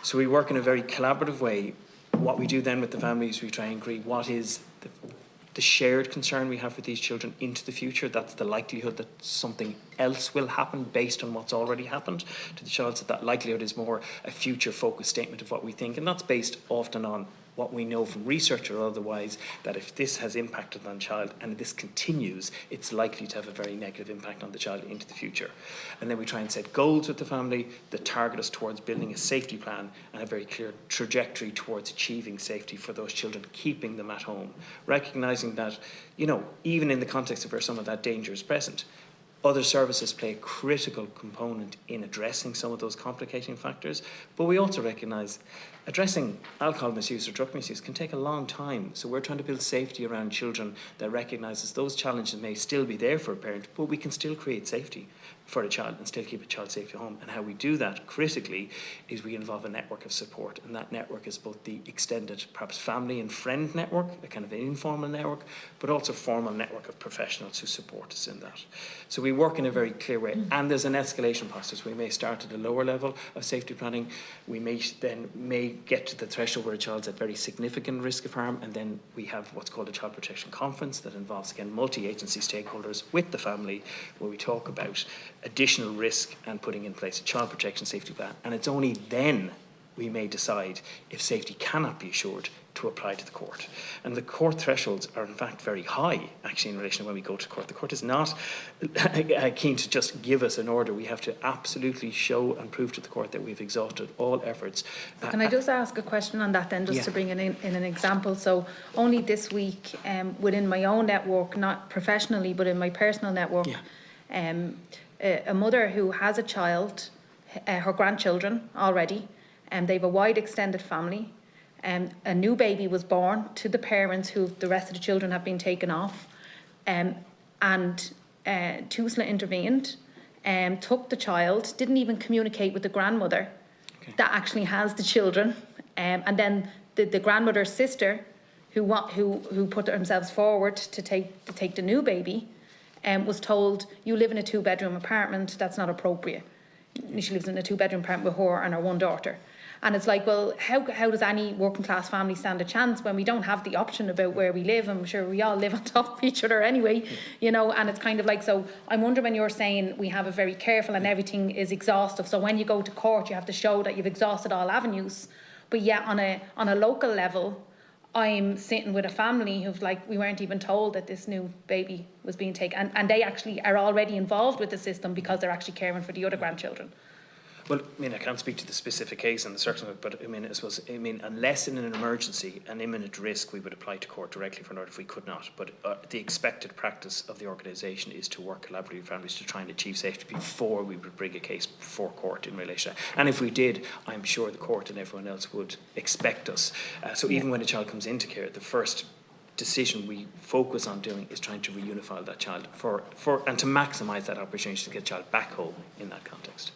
So we work in a very collaborative way. What we do then with the families, we try and agree what is the shared concern we have for these children into the future. That's the likelihood that something else will happen based on what's already happened to the child. So that likelihood is more a future focused statement of what we think. And that's based often on what we know from research or otherwise, that if this has impacted on the child and this continues, it's likely to have a very negative impact on the child into the future. And then we try and set goals with the family that target us towards building a safety plan and a very clear trajectory towards achieving safety for those children, keeping them at home, recognising that, you know, even in the context of where some of that danger is present, other services play a critical component in addressing some of those complicating factors, but we also recognise addressing alcohol misuse or drug misuse can take a long time. So we're trying to build safety around children that recognises those challenges may still be there for a parent, but we can still create safety for a child and still keep a child safe at home. And how we do that critically is we involve a network of support, and that network is both the extended perhaps family and friend network, a kind of an informal network, but also a formal network of professionals who support us in that. So we work in a very clear way, and there's an escalation process. We may start at a lower level of safety planning, we may get to the threshold where a child's at very significant risk of harm, and then we have what's called a child protection conference that involves, again, multi-agency stakeholders with the family, where we talk about additional risk and putting in place a child protection safety plan. And it's only then we may decide if safety cannot be assured to apply to the court. And the court thresholds are in fact very high actually in relation to when we go to court. The court is not keen to just give us an order. We have to absolutely show and prove to the court that we've exhausted all efforts. Can I just ask a question on that then, just to bring it in an example? So only this week, within my own network, not professionally, but in my personal network, a mother who has a child, her grandchildren already, and they have a wide extended family. A new baby was born to the parents who the rest of the children have been taken off. And Tusla intervened, took the child, didn't even communicate with the grandmother that actually has the children. And then the grandmother's sister, who put themselves forward to take the new baby, was told, you live in a 2-bedroom apartment, that's not appropriate. She lives in a 2-bedroom apartment with her and her one daughter. And it's like, well, how does any working class family stand a chance when we don't have the option about where we live? I'm sure we all live on top of each other anyway, you know, and it's kind of like, so I'm wondering when you're saying we have a very careful and everything is exhaustive. So when you go to court, you have to show that you've exhausted all avenues. But yet on a local level, I'm sitting with a family who've like, we weren't even told that this new baby was being taken. And they actually are already involved with the system because they're actually caring for the other grandchildren. Well, I mean, I can't speak to the specific case and the circumstance, but I mean, unless in an emergency, an imminent risk, we would apply to court directly for an order if we could not. But the expected practice of the organisation is to work collaboratively with families to try and achieve safety before we would bring a case before court in relation to that. And if we did, I'm sure the court and everyone else would expect us. So even when a child comes into care, the first decision we focus on doing is trying to reunify that child and to maximise that opportunity to get a child back home in that context.